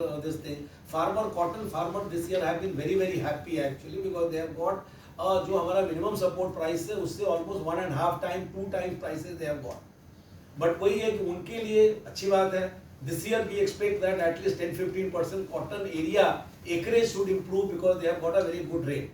this thing. Cotton farmer this year have been very happy actually because they have got जो हमारा minimum support price है उससे almost 1.5 time 2 times prices they have got. But वही है कि उनके लिए अच्छी बात है. This year we expect that at least 10-15% cotton area acreage should improve because they have got a very good rate.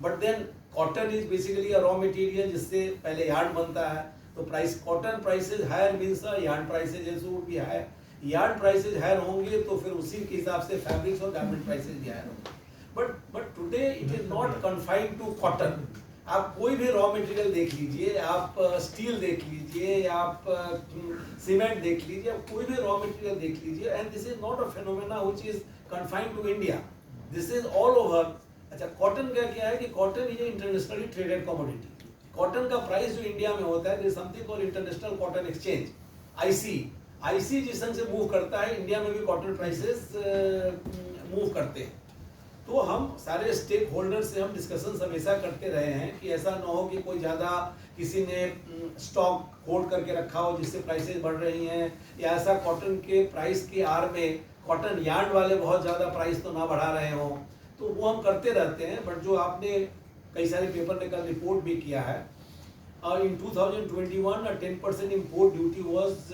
But then cotton is basically a raw material जिससे पहले yarn बनता है. तो price cotton prices higher means yarn prices also would be higher. Yard prices higher होंगे तो फिर उसी के हिसाब से फैब्रिक्स और गारमेंट प्राइसेज भी हायर होंगे. But today it is not confined to cotton. आप कोई भी रॉ मटेरियल देख लीजिए, आप स्टील देख लीजिए, आप सीमेंट देख लीजिए, आप कोई भी रॉ मटेरियल देख लीजिए, and this is not a phenomena which is confined to India. This is all over. अच्छा, कॉटन का क्या है कि cotton is internationally traded commodity. Cotton का प्राइस जो इंडिया में होता है, something called international cotton exchange, IC जिस ढंग से मूव करता है, इंडिया में भी कॉटन प्राइसेस मूव करते हैं. तो हम सारे स्टेक होल्डर से हम डिस्कशंस हमेशा करते रहे हैं कि ऐसा ना हो कि कोई ज़्यादा किसी ने स्टॉक होल्ड करके रखा हो जिससे प्राइसेस बढ़ रही हैं, या ऐसा कॉटन के प्राइस के आड़ में कॉटन यार्ड वाले बहुत ज़्यादा प्राइस तो ना बढ़ा रहे हों. तो वो हम करते रहते हैं. बट जो आपने कई सारे पेपर ने कल रिपोर्ट भी किया है, in 2021 a 10% import duty was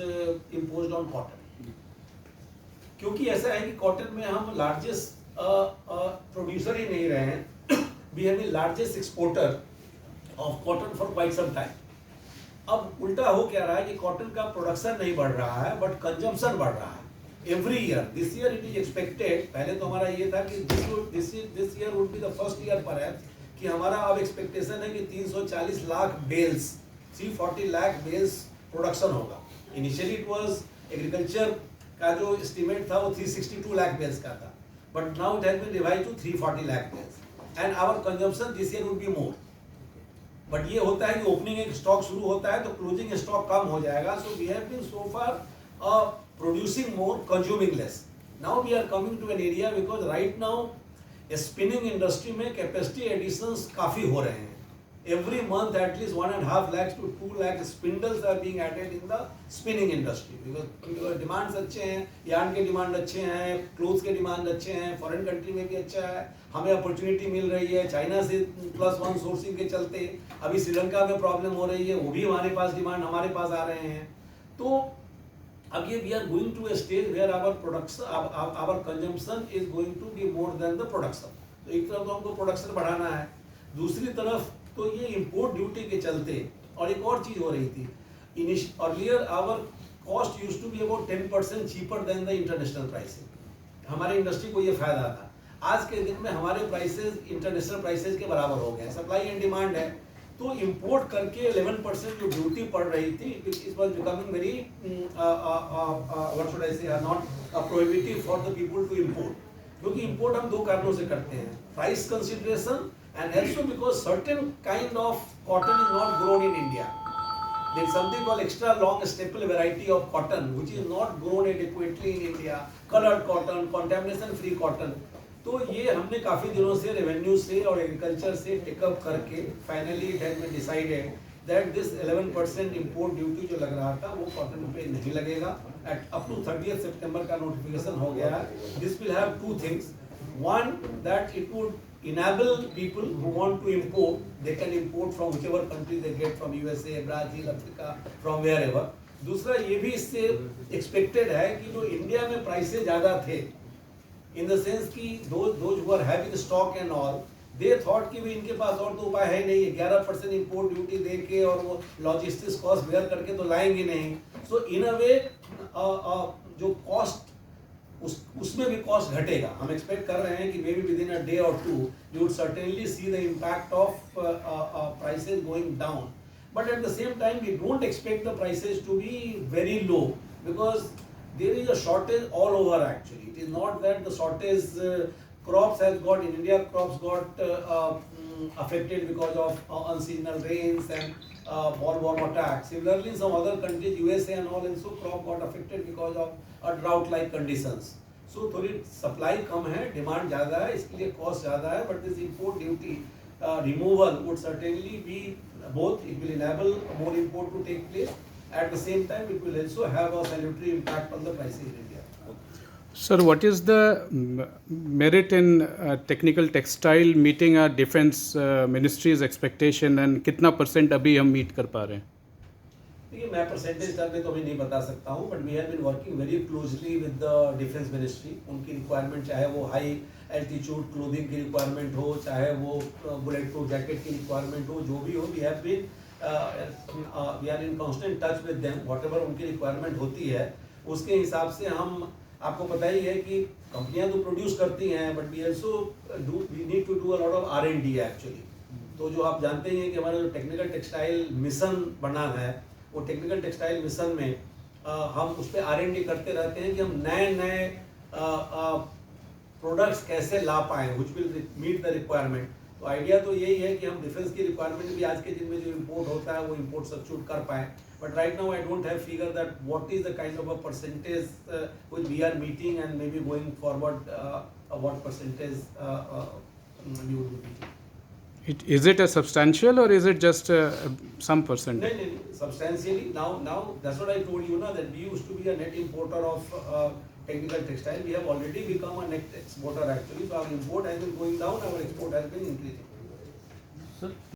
imposed on cotton. क्योंकि ऐसा है कि कॉटन में हम लार्जेस्ट प्रोड्यूसर ही नहीं रहे हैं, we have been largest exporter of cotton for quite some time. अब उल्टा हो क्या रहा है कि कॉटन का प्रोडक्शन नहीं बढ़ रहा है बट कंजम्पशन बढ़ रहा है every year. This year it is expected, पहले तो हमारा ये था कि this year would be the first year perhaps कि हमारा अब एक्सपेक्टेशन है कि 340 lakh bales, 340 lakh bales production होगा. इनिशियली इट वाज एग्रीकल्चर का जो एस्टिमेट था वो 362 लाख बेल्स का था, but now it has been revised to 340 lakh bales and our consumption this year would be more. But ये होता है कि ओपनिंग एक स्टॉक शुरू होता है तो क्लोजिंग स्टॉक कम हो जाएगा. So we have been so far producing more, consuming less. Now we are coming to an area because right now spinning industry में कैपेसिटी एडिशंस काफ़ी हो रहे हैं. Every month at least 1.5 lakh to 2 lakh spindles are being added in the spinning industry because demands अच्छे हैं, yarn के demand अच्छे हैं, क्लोथ्स के डिमांड अच्छे हैं, फॉरेन कंट्री में भी अच्छा है, हमें अपॉर्चुनिटी मिल रही है चाइना से +1 सोर्सिंग के चलते. अभी श्रीलंका में प्रॉब्लम हो रही है, वो भी हमारे पास डिमांड हमारे पास आ रहे हैं. तो अब ये we are going to a stage where our production, our consumption is going to be more than the production. तो एक तरफ तो हमको प्रोडक्शन बढ़ाना है, दूसरी तरफ तो ये इंपोर्ट ड्यूटी के चलते. और एक और चीज हो रही थी, earlier our cost used to be about 10% cheaper than the international prices. हमारे इंडस्ट्री को ये फायदा था. आज के दिन में हमारे प्राइसेस इंटरनेशनल प्राइसेस के बराबर हो गए. सप्लाई एंड डिमांड है, तो इंपोर्ट करके 11% जो ड्यूटी पड़ रही थी, it was becoming very what should I say, not prohibitive for the people to import. क्योंकि इंपोर्ट हम दो कारणों से करते हैं, price consideration and also because certain kind of cotton is not grown in India. There is something called extra long staple variety of cotton which is not grown adequately in India, colored cotton, contamination free cotton. तो ये हमने काफ़ी दिनों से revenue से और agriculture से take up करके finally it has been decided that this 11% import duty जो लग रहा था वो कॉटन पे नहीं लगेगा. अप टू 30 सितंबर का नोटिफिकेशन हो गया है. This will have two things. One, that it would enable people who want to import, they can import from whichever country they get, from USA, Brazil, Africa, from wherever. दूसरा ये भी इससे expected है कि जो इंडिया में prices ज़्यादा थे, इन द सेंस कि those who are having stock and all, they thought कि भी इनके पास और तो उपाय है नहीं, 11% इंपोर्ट ड्यूटी दे के और वो लॉजिस्टिक्स कॉस्ट बेयर करके तो लाएंगे नहीं. सो इन अ वे जो कॉस्ट उसमें भी कॉस्ट घटेगा. हम एक्सपेक्ट कर रहे हैं कि maybe within a day और to you would certainly see the impact of prices going down. But at the same time we don't expect the prices to be very low because there is a shortage all over. Actually it is not that the shortage crops has got in India, crops got affected because of unseasonal rains and bollworm attack. Similarly, in some other countries, USA and all, also crop got affected because of drought-like conditions. So थोड़ी supply कम है, demand ज़्यादा है, इसके लिए cost ज़्यादा है. But this import duty removal would certainly be both. It will enable more import to take place. At the same time, it will also have a salutary impact on the prices in India. Sir, what is the merit in technical textile meeting our defense ministry's expectation and कितना % अभी हम meet कर पा रहे हैं? देखिए मैं percentage term में तो अभी नहीं बता सकता हूँ, but we have been working very closely with the defence ministry. उनकी रिक्वायरमेंट चाहे वो हाई एल्टीट्यूड क्लोथिंग की रिक्वायरमेंट हो, चाहे वो बुलेट प्रूफ जैकेट की रिक्वायरमेंट हो, जो भी हो, we have been we are in constant touch with them. Whatever उनकी रिक्वायरमेंट होती है उसके हिसाब से हम, आपको पता ही है कि कंपनियां तो प्रोड्यूस करती हैं, but we also we need to do a lot of R&D actually. तो जो आप जानते ही हैं कि हमारा जो टेक्निकल टेक्सटाइल मिशन बना है, वो टेक्निकल टेक्सटाइल मिशन में हम उस पर R&D करते रहते हैं कि हम नए नए प्रोडक्ट्स कैसे ला पाएँ which will meet the requirement. तो आइडिया तो यही है कि हम डिफेंस की रिक्वायरमेंट भी आज के दिन में जो इम्पोर्ट होता है वो इम्पोर्ट सब्स्टिट्यूट कर पाएँ. But right now I don't have figure that what is the kind of a percentage which we are meeting, and maybe going forward what percentage we would be meeting. Is it a substantial or is it just some %? No, substantially. Now that's what I told you now, that we used to be a net importer of technical textile. We have already become a net exporter actually. So our import has been going down, our export has been increasing. Sir,